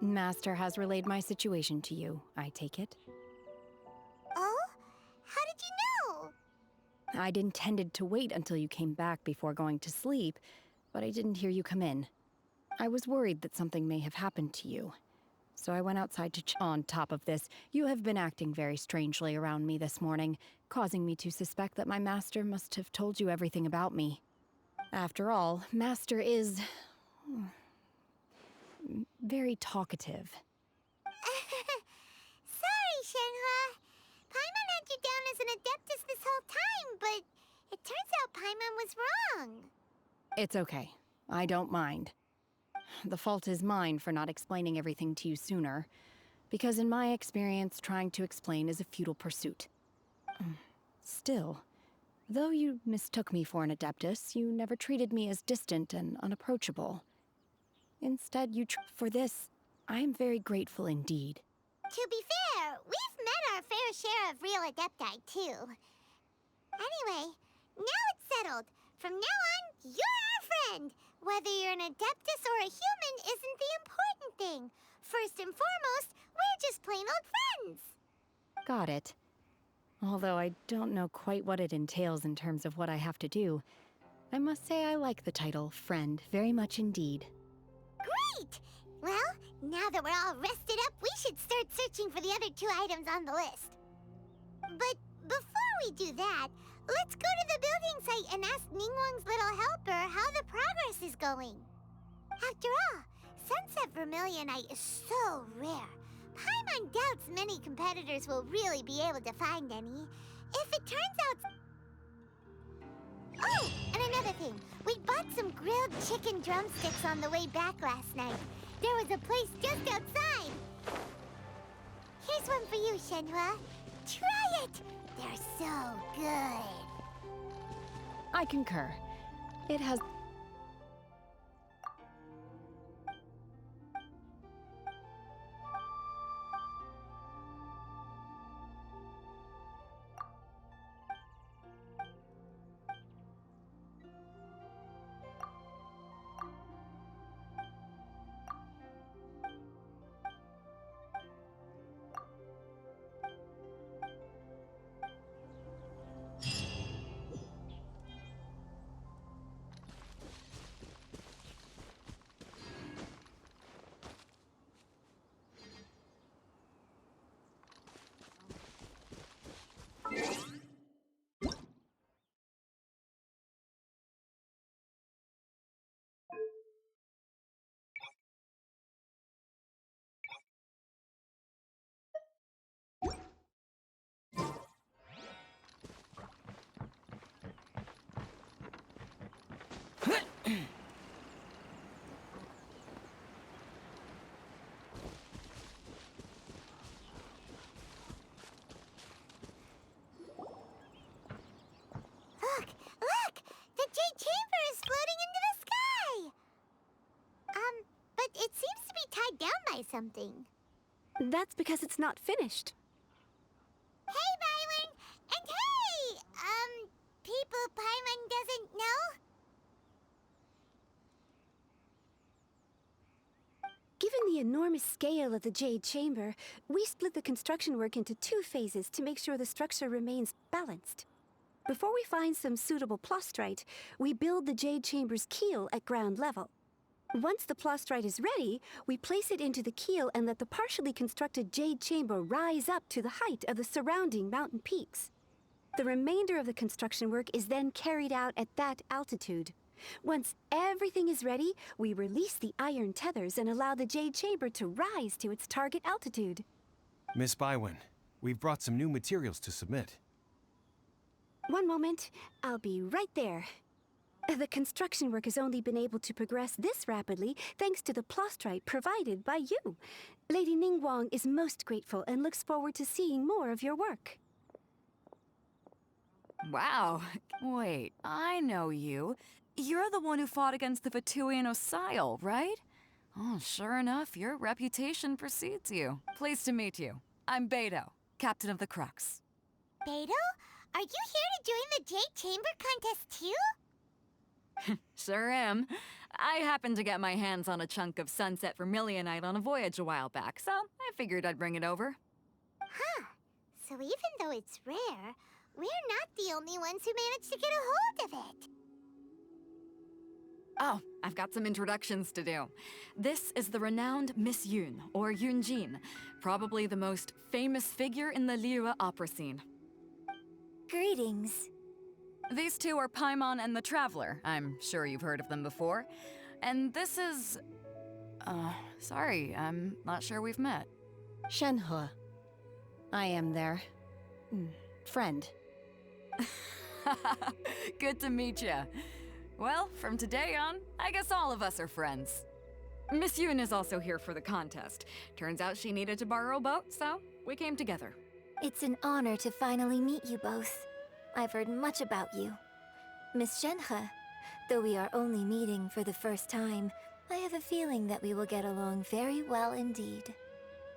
Master has relayed my situation to you, I take it. Oh? How did you know? I'd intended to wait until you came back before going to sleep, but I didn't hear you come in. I was worried that something may have happened to you, so I went outside to check. On top of this, you have been acting very strangely around me this morning, causing me to suspect that my master must have told you everything about me. After all, Master is very talkative. Sorry, Shenhe. Paimon had you down as an adeptus this whole time, but it turns out Paimon was wrong. It's okay. I don't mind. The fault is mine for not explaining everything to you sooner, because in my experience, trying to explain is a futile pursuit. Still, though you mistook me for an adeptus, you never treated me as distant and unapproachable. Instead, for this, I am very grateful indeed. To be fair, we've met our fair share of real adepti, too. Anyway, now it's settled. From now on, you're our friend. Whether you're an adeptus or a human isn't the important thing. First and foremost, we're just plain old friends. Got it. Although I don't know quite what it entails in terms of what I have to do, I must say I like the title friend very much indeed. Great! Well, now that we're all rested up, we should start searching for the other 2 items on the list. But before we do that, let's go to the building site and ask Ningguang's little helper how the progress is going. After all, Sunset Vermilionite is so rare. Paimon doubts many competitors will really be able to find any. If it turns out... Oh, and another thing. We bought some grilled chicken drumsticks on the way back last night. There was a place just outside. Here's one for you, Shenhe. Try it! They're so good. I concur. It has... Look! The Jade Chamber is floating into the sky! But it seems to be tied down by something. That's because it's not finished. Hey, Byron! And hey! People Paimon doesn't know? Given the enormous scale of the Jade Chamber, we split the construction work into 2 phases to make sure the structure remains balanced. Before we find some suitable plastrite, we build the Jade Chamber's keel at ground level. Once the plastrite is ready, we place it into the keel and let the partially constructed Jade Chamber rise up to the height of the surrounding mountain peaks. The remainder of the construction work is then carried out at that altitude. Once everything is ready, we release the iron tethers and allow the Jade Chamber to rise to its target altitude. Miss Bywin, we've brought some new materials to submit. One moment, I'll be right there. The construction work has only been able to progress this rapidly thanks to the plastrite provided by you. Lady Ningguang is most grateful and looks forward to seeing more of your work. Wow. Wait, I know you. You're the one who fought against the Fatuian Osile, right? Oh, sure enough, your reputation precedes you. Pleased to meet you. I'm Beidou, captain of the Crux. Beidou? Are you here to join the Jade Chamber contest too? Sure am. I happened to get my hands on a chunk of sunset vermilionite on a voyage a while back, so I figured I'd bring it over. Huh. So even though it's rare, we're not the only ones who managed to get a hold of it. Oh, I've got some introductions to do. This is the renowned Miss Yoon, or Yoonjin, probably the most famous figure in the Liyue opera scene. Greetings. These two are Paimon and the Traveler. I'm sure you've heard of them before. And this is... sorry, I'm not sure we've met. Shenhe. I am their... friend. Good to meet ya. Well, from today on, I guess all of us are friends. Miss Yoon is also here for the contest. Turns out she needed to borrow a boat, so we came together. It's an honor to finally meet you both. I've heard much about you. Miss Shenhe, though we are only meeting for the first time, I have a feeling that we will get along very well indeed.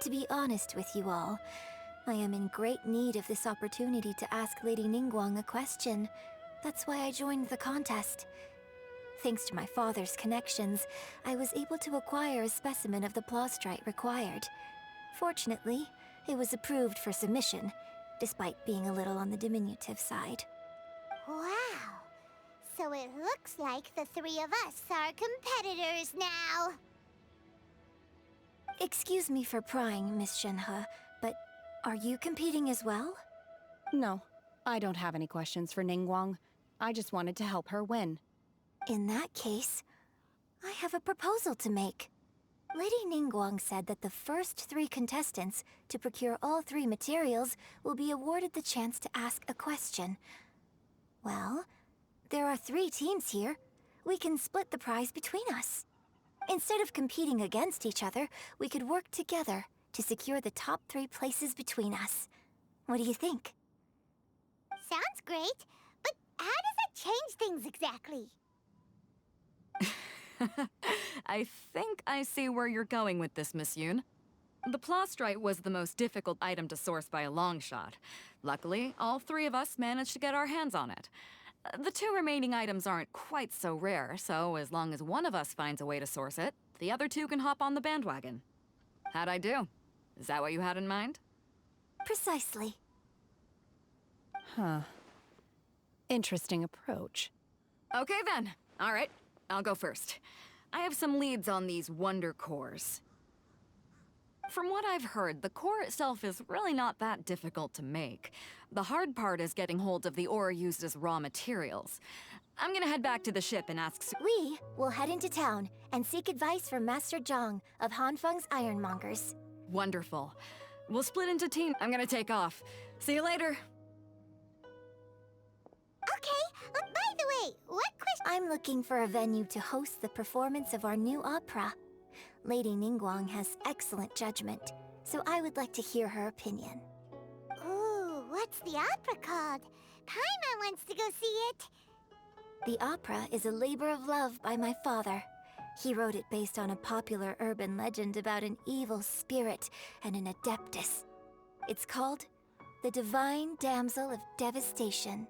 To be honest with you all, I am in great need of this opportunity to ask Lady Ningguang a question. That's why I joined the contest. Thanks to my father's connections, I was able to acquire a specimen of the plaustrite required. Fortunately, it was approved for submission, despite being a little on the diminutive side. Wow. So it looks like the three of us are competitors now. Excuse me for prying, Miss Shenhe, but are you competing as well? No, I don't have any questions for Ningguang. I just wanted to help her win. In that case, I have a proposal to make. Lady Ningguang said that the first 3 contestants to procure all 3 materials will be awarded the chance to ask a question. Well, there are 3 teams here. We can split the prize between us. Instead of competing against each other, we could work together to secure the top 3 places between us. What do you think? Sounds great, but how does that change things exactly? I think I see where you're going with this, Miss Yoon. The plaustrite was the most difficult item to source by a long shot. Luckily, all 3 of us managed to get our hands on it. The 2 remaining items aren't quite so rare, so as long as one of us finds a way to source it, the other 2 can hop on the bandwagon. How'd I do? Is that what you had in mind? Precisely. Huh. Interesting approach. Okay then. All right, I'll go first. I have some leads on these wonder cores. From what I've heard, the core itself is really not that difficult to make. The hard part is getting hold of the ore used as raw materials. I'm gonna head back to the ship and ask We will head into town and seek advice from Master Zhang of Hanfeng's Ironmongers. Wonderful. We'll split into teams. I'm gonna take off. See you later. Okay, by the way, what question? I'm looking for a venue to host the performance of our new opera. Lady Ningguang has excellent judgment, so I would like to hear her opinion. Ooh, what's the opera called? Paimon wants to go see it. The opera is a labor of love by my father. He wrote it based on a popular urban legend about an evil spirit and an adeptus. It's called The Divine Damsel of Devastation.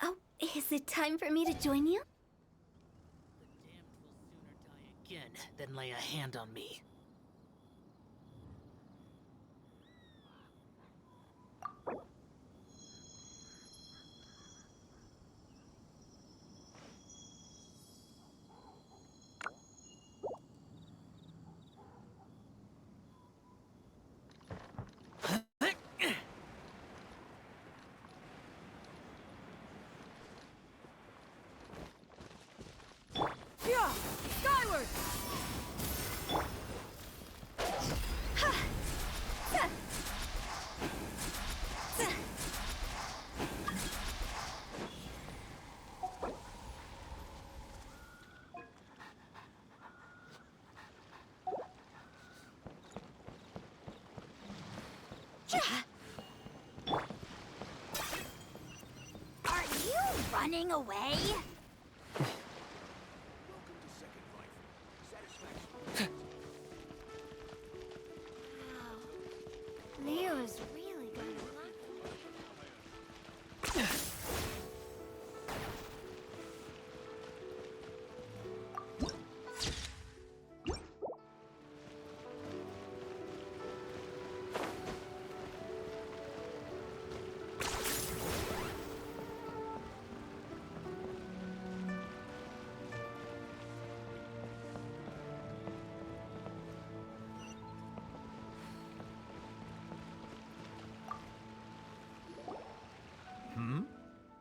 Oh, is it time for me to join you? The damned will sooner die again than lay a hand on me. Yeah! Skyward! running away? Leo is really gonna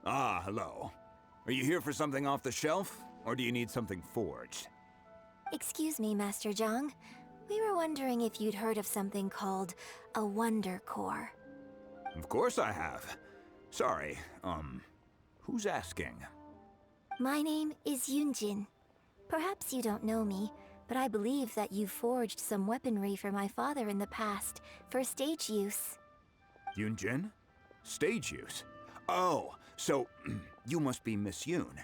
Ah, hello. Are you here for something off the shelf, or do you need something forged? Excuse me, Master Zhang. We were wondering if you'd heard of something called a Wonder Core. Of course I have. Sorry, who's asking? My name is Yunjin. Perhaps you don't know me, but I believe that you forged some weaponry for my father in the past, for stage use. Yunjin? Stage use? Oh, so you must be Miss Yoon.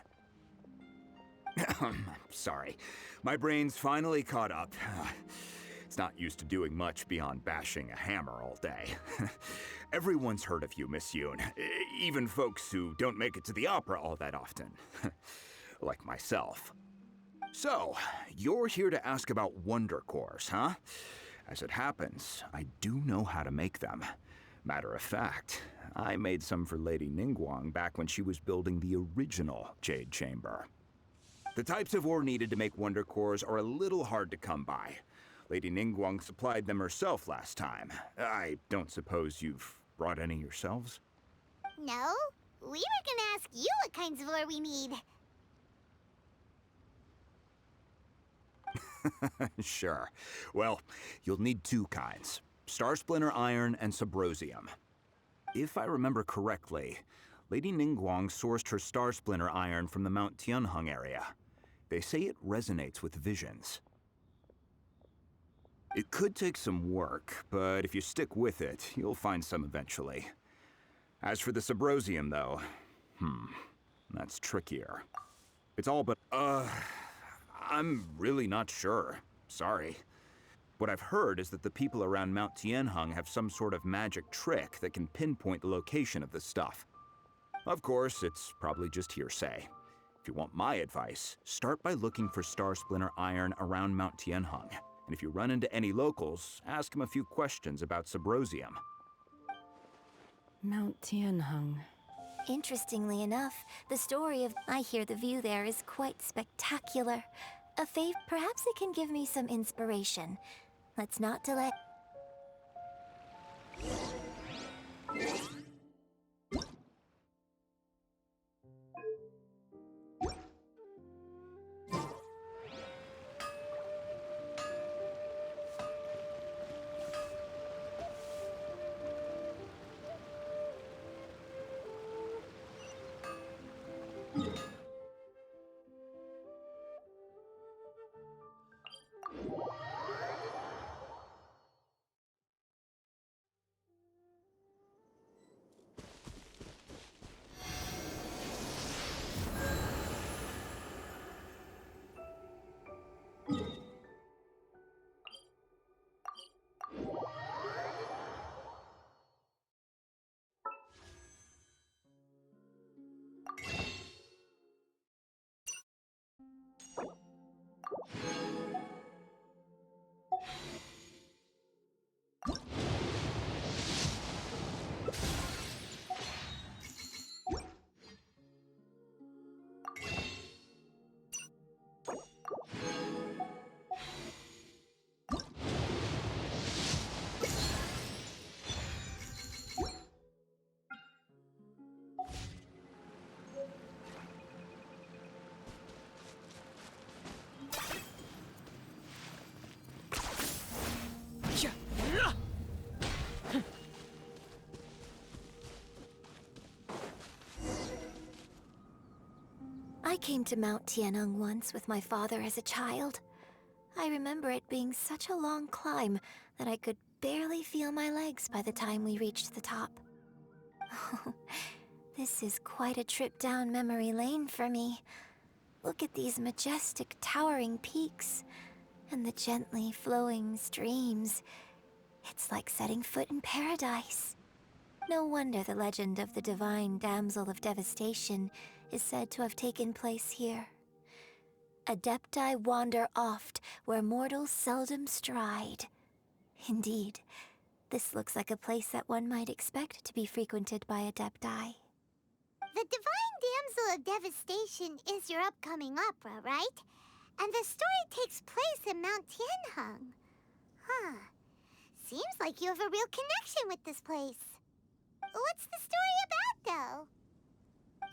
Sorry, my brain's finally caught up. It's not used to doing much beyond bashing a hammer all day. Everyone's heard of you, Miss Yoon. Even folks who don't make it to the opera all that often. Like myself. So, you're here to ask about Wonder Cores, huh? As it happens, I do know how to make them. Matter of fact, I made some for Lady Ningguang back when she was building the original Jade Chamber. The types of ore needed to make Wonder Cores are a little hard to come by. Lady Ningguang supplied them herself last time. I don't suppose you've brought any yourselves? No, we were gonna ask you what kinds of ore we need. Sure. Well, you'll need two kinds. Star Splinter Iron and Subrosium. If I remember correctly, Lady Ningguang sourced her Star Splinter Iron from the Mount Tianheng area. They say it resonates with visions. It could take some work, but if you stick with it, you'll find some eventually. As for the Subrosium, though, that's trickier. It's all but, I'm really not sure. Sorry. What I've heard is that the people around Mount Tianheng have some sort of magic trick that can pinpoint the location of the stuff. Of course, it's probably just hearsay. If you want my advice, start by looking for Star Splinter Iron around Mount Tianheng. And if you run into any locals, ask them a few questions about Subrosium. Mount Tianheng. Interestingly enough, the story of I hear the view there is quite spectacular. A fave, perhaps it can give me some inspiration. Let's not delay. I came to Mount Tianheng once with my father as a child. I remember it being such a long climb that I could barely feel my legs by the time we reached the top. This is quite a trip down memory lane for me. Look at these majestic, towering peaks, and the gently flowing streams. It's like setting foot in paradise. No wonder the legend of the divine damsel of devastation is said to have taken place here. Adepti wander oft where mortals seldom stride. Indeed, this looks like a place that one might expect to be frequented by Adepti. The Divine Damsel of Devastation is your upcoming opera, right? And the story takes place in Mount Tianheng. Huh. Seems like you have a real connection with this place. What's the story about,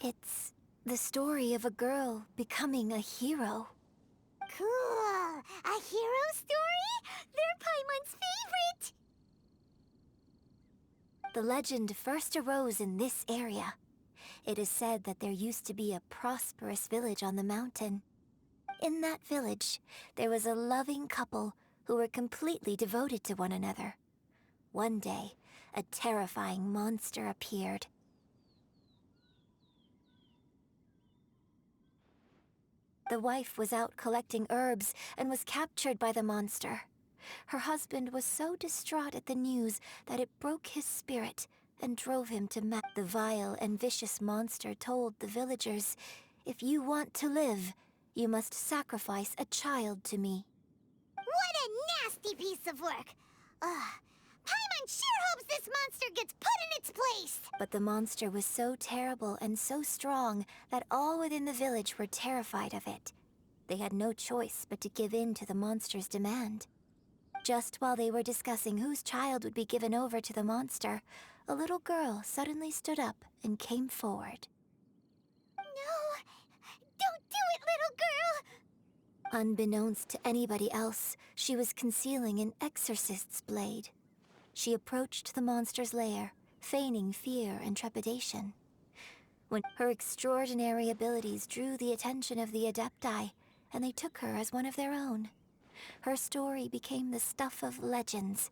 though? It's the story of a girl becoming a hero. Cool. A hero story? They're Paimon's favorite. The legend first arose in this area. It is said that there used to be a prosperous village on the mountain. In that village, there was a loving couple who were completely devoted to one another. One day, a terrifying monster appeared. The wife was out collecting herbs and was captured by the monster. Her husband was so distraught at the news that it broke his spirit and drove him to the vile and vicious monster told the villagers, "If you want to live, you must sacrifice a child to me." What a nasty piece of work! Paimon sure hopes this monster gets put in its place! But the monster was so terrible and so strong that all within the village were terrified of it. They had no choice but to give in to the monster's demand. Just while they were discussing whose child would be given over to the monster, a little girl suddenly stood up and came forward. No! Don't do it, little girl! Unbeknownst to anybody else, she was concealing an exorcist's blade. She approached the monster's lair, feigning fear and trepidation. When her extraordinary abilities drew the attention of the Adepti, and they took her as one of their own. Her story became the stuff of legends.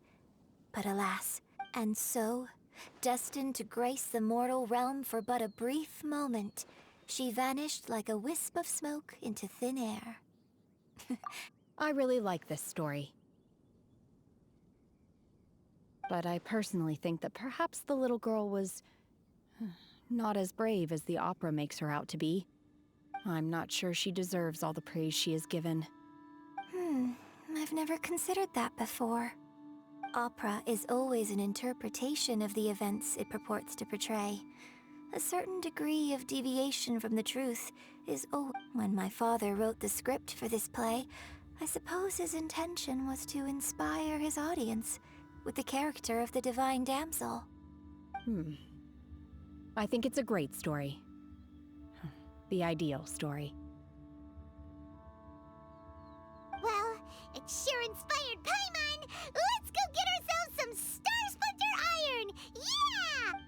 But alas, and so, destined to grace the mortal realm for but a brief moment, she vanished like a wisp of smoke into thin air. I really like this story. But I personally think that perhaps the little girl was not as brave as the opera makes her out to be. I'm not sure she deserves all the praise she is given. I've never considered that before. Opera is always an interpretation of the events it purports to portray. A certain degree of deviation from the truth is When my father wrote the script for this play, I suppose his intention was to inspire his audience with the character of the Divine Damsel. I think it's a great story. The ideal story. Well, it sure inspired Paimon! Let's go get ourselves some Star Splinter Iron! Yeah!